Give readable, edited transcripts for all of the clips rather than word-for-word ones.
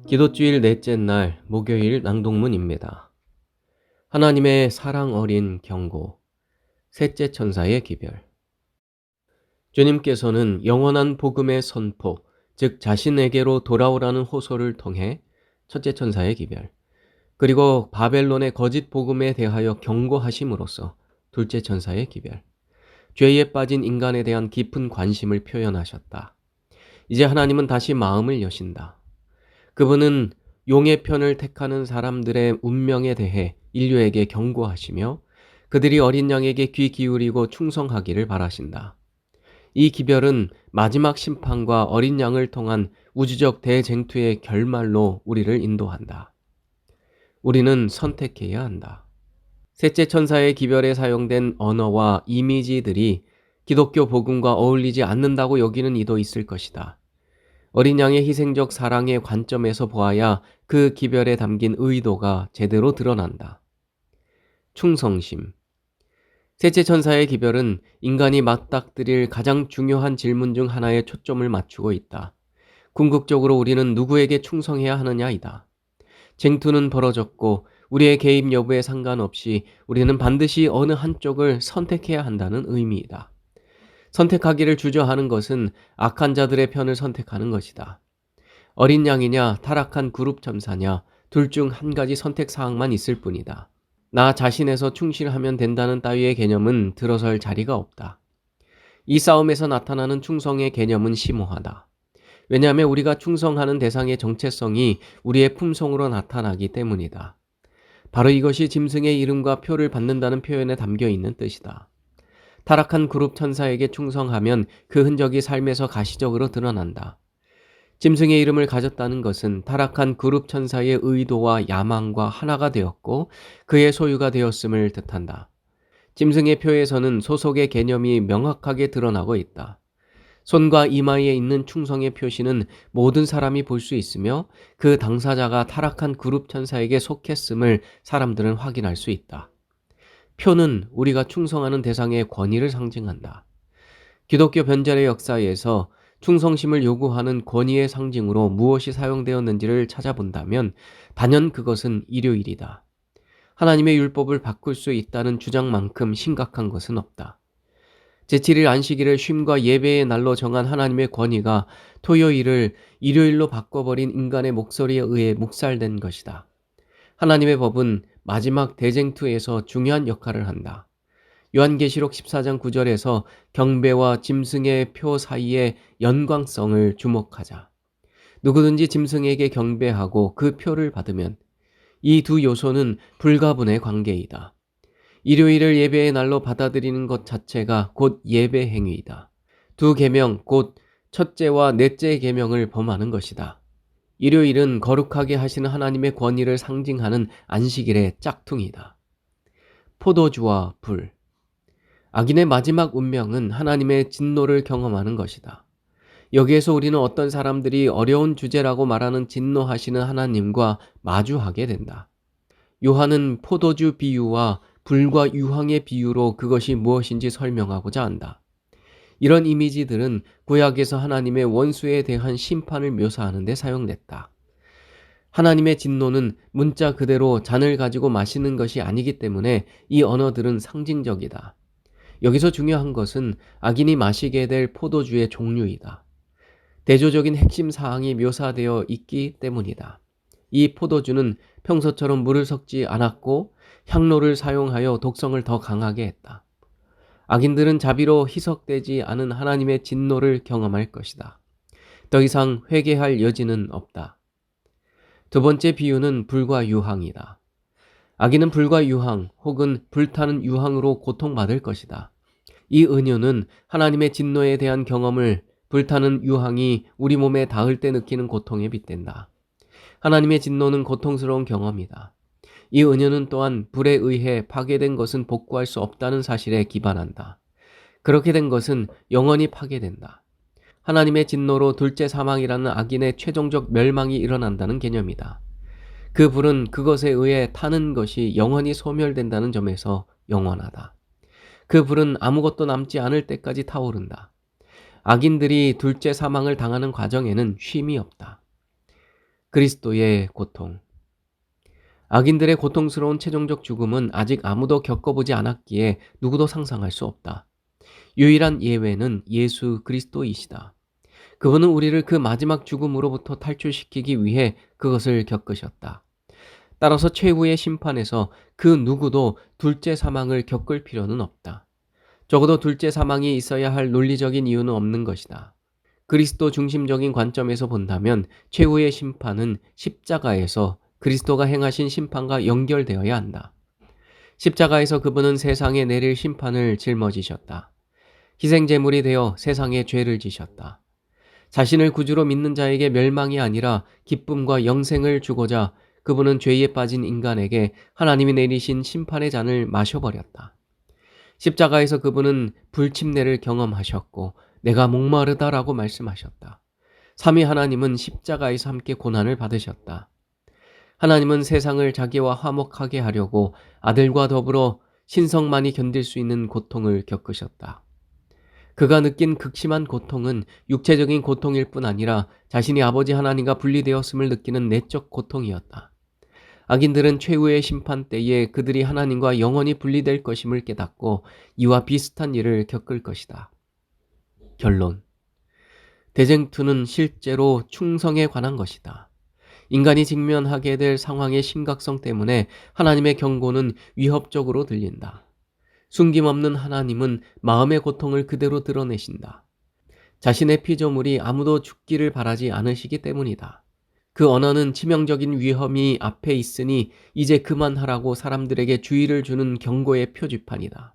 기도주일 넷째 날 목요일 낭독문입니다. 하나님의 사랑 어린 경고, 셋째 천사의 기별. 주님께서는 영원한 복음의 선포, 즉 자신에게로 돌아오라는 호소를 통해 첫째 천사의 기별, 그리고 바벨론의 거짓 복음에 대하여 경고하심으로써 둘째 천사의 기별, 죄에 빠진 인간에 대한 깊은 관심을 표현하셨다. 이제 하나님은 다시 마음을 여신다. 그분은 용의 편을 택하는 사람들의 운명에 대해 인류에게 경고하시며 그들이 어린 양에게 귀 기울이고 충성하기를 바라신다. 이 기별은 마지막 심판과 어린 양을 통한 우주적 대쟁투의 결말로 우리를 인도한다. 우리는 선택해야 한다. 셋째 천사의 기별에 사용된 언어와 이미지들이 기독교 복음과 어울리지 않는다고 여기는 이도 있을 것이다. 어린 양의 희생적 사랑의 관점에서 보아야 그 기별에 담긴 의도가 제대로 드러난다. 충성심. 셋째 천사의 기별은 인간이 맞닥뜨릴 가장 중요한 질문 중 하나에 초점을 맞추고 있다. 궁극적으로 우리는 누구에게 충성해야 하느냐이다. 쟁투는 벌어졌고 우리의 개입 여부에 상관없이 우리는 반드시 어느 한쪽을 선택해야 한다는 의미이다. 선택하기를 주저하는 것은 악한 자들의 편을 선택하는 것이다. 어린 양이냐 타락한 그룹 첨사냐 둘 중 한 가지 선택 사항만 있을 뿐이다. 나 자신에서 충실하면 된다는 따위의 개념은 들어설 자리가 없다. 이 싸움에서 나타나는 충성의 개념은 심오하다. 왜냐하면 우리가 충성하는 대상의 정체성이 우리의 품성으로 나타나기 때문이다. 바로 이것이 짐승의 이름과 표를 받는다는 표현에 담겨 있는 뜻이다. 타락한 그룹 천사에게 충성하면 그 흔적이 삶에서 가시적으로 드러난다. 짐승의 이름을 가졌다는 것은 타락한 그룹 천사의 의도와 야망과 하나가 되었고 그의 소유가 되었음을 뜻한다. 짐승의 표에서는 소속의 개념이 명확하게 드러나고 있다. 손과 이마에 있는 충성의 표시는 모든 사람이 볼 수 있으며 그 당사자가 타락한 그룹 천사에게 속했음을 사람들은 확인할 수 있다. 표는 우리가 충성하는 대상의 권위를 상징한다. 기독교 변절의 역사에서 충성심을 요구하는 권위의 상징으로 무엇이 사용되었는지를 찾아본다면 단연 그것은 일요일이다. 하나님의 율법을 바꿀 수 있다는 주장만큼 심각한 것은 없다. 제7일 안식일을 쉼과 예배의 날로 정한 하나님의 권위가 토요일을 일요일로 바꿔버린 인간의 목소리에 의해 묵살된 것이다. 하나님의 법은 마지막 대쟁투에서 중요한 역할을 한다. 요한계시록 14장 9절에서 경배와 짐승의 표 사이의 연관성을 주목하자. 누구든지 짐승에게 경배하고 그 표를 받으면 이 두 요소는 불가분의 관계이다. 일요일을 예배의 날로 받아들이는 것 자체가 곧 예배 행위이다. 두 계명 곧 첫째와 넷째 계명을 범하는 것이다. 일요일은 거룩하게 하시는 하나님의 권위를 상징하는 안식일의 짝퉁이다. 포도주와 불. 악인의 마지막 운명은 하나님의 진노를 경험하는 것이다. 여기에서 우리는 어떤 사람들이 어려운 주제라고 말하는 진노하시는 하나님과 마주하게 된다. 요한은 포도주 비유와 불과 유황의 비유로 그것이 무엇인지 설명하고자 한다. 이런 이미지들은 구약에서 하나님의 원수에 대한 심판을 묘사하는 데 사용됐다. 하나님의 진노는 문자 그대로 잔을 가지고 마시는 것이 아니기 때문에 이 언어들은 상징적이다. 여기서 중요한 것은 악인이 마시게 될 포도주의 종류이다. 대조적인 핵심 사항이 묘사되어 있기 때문이다. 이 포도주는 평소처럼 물을 섞지 않았고 향로를 사용하여 독성을 더 강하게 했다. 악인들은 자비로 희석되지 않은 하나님의 진노를 경험할 것이다. 더 이상 회개할 여지는 없다. 두 번째 비유는 불과 유황이다. 악인은 불과 유황 혹은 불타는 유황으로 고통받을 것이다. 이 은유는 하나님의 진노에 대한 경험을 불타는 유황이 우리 몸에 닿을 때 느끼는 고통에 빗댄다. 하나님의 진노는 고통스러운 경험이다. 이 은유는 또한 불에 의해 파괴된 것은 복구할 수 없다는 사실에 기반한다. 그렇게 된 것은 영원히 파괴된다. 하나님의 진노로 둘째 사망이라는 악인의 최종적 멸망이 일어난다는 개념이다. 그 불은 그것에 의해 타는 것이 영원히 소멸된다는 점에서 영원하다. 그 불은 아무것도 남지 않을 때까지 타오른다. 악인들이 둘째 사망을 당하는 과정에는 쉼이 없다. 그리스도의 고통. 악인들의 고통스러운 최종적 죽음은 아직 아무도 겪어보지 않았기에 누구도 상상할 수 없다. 유일한 예외는 예수 그리스도이시다. 그분은 우리를 그 마지막 죽음으로부터 탈출시키기 위해 그것을 겪으셨다. 따라서 최후의 심판에서 그 누구도 둘째 사망을 겪을 필요는 없다. 적어도 둘째 사망이 있어야 할 논리적인 이유는 없는 것이다. 그리스도 중심적인 관점에서 본다면 최후의 심판은 십자가에서 그리스도가 행하신 심판과 연결되어야 한다. 십자가에서 그분은 세상에 내릴 심판을 짊어지셨다. 희생제물이 되어 세상에 죄를 지셨다. 자신을 구주로 믿는 자에게 멸망이 아니라 기쁨과 영생을 주고자 그분은 죄에 빠진 인간에게 하나님이 내리신 심판의 잔을 마셔버렸다. 십자가에서 그분은 불침례를 경험하셨고 내가 목마르다라고 말씀하셨다. 삼위 하나님은 십자가에서 함께 고난을 받으셨다. 하나님은 세상을 자기와 화목하게 하려고 아들과 더불어 신성만이 견딜 수 있는 고통을 겪으셨다. 그가 느낀 극심한 고통은 육체적인 고통일 뿐 아니라 자신이 아버지 하나님과 분리되었음을 느끼는 내적 고통이었다. 악인들은 최후의 심판 때에 그들이 하나님과 영원히 분리될 것임을 깨닫고 이와 비슷한 일을 겪을 것이다. 결론. 대쟁투는 실제로 충성에 관한 것이다. 인간이 직면하게 될 상황의 심각성 때문에 하나님의 경고는 위협적으로 들린다. 숨김없는 하나님은 마음의 고통을 그대로 드러내신다. 자신의 피조물이 아무도 죽기를 바라지 않으시기 때문이다. 그 언어는 치명적인 위험이 앞에 있으니 이제 그만하라고 사람들에게 주의를 주는 경고의 표지판이다.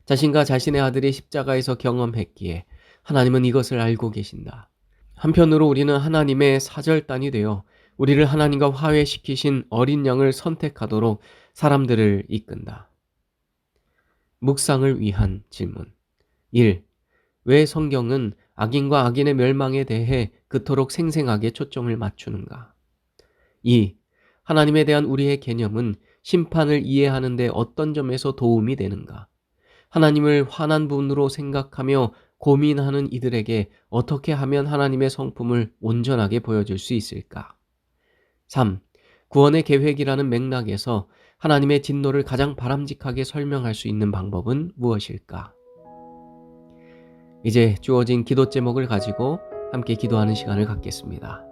자신과 자신의 아들이 십자가에서 경험했기에 하나님은 이것을 알고 계신다. 한편으로 우리는 하나님의 사절단이 되어 우리를 하나님과 화해시키신 어린 양을 선택하도록 사람들을 이끈다. 묵상을 위한 질문. 1. 왜 성경은 악인과 악인의 멸망에 대해 그토록 생생하게 초점을 맞추는가? 2. 하나님에 대한 우리의 개념은 심판을 이해하는 데 어떤 점에서 도움이 되는가? 하나님을 화난 분으로 생각하며 고민하는 이들에게 어떻게 하면 하나님의 성품을 온전하게 보여줄 수 있을까? 3. 구원의 계획이라는 맥락에서 하나님의 진노를 가장 바람직하게 설명할 수 있는 방법은 무엇일까? 이제 주어진 기도 제목을 가지고 함께 기도하는 시간을 갖겠습니다.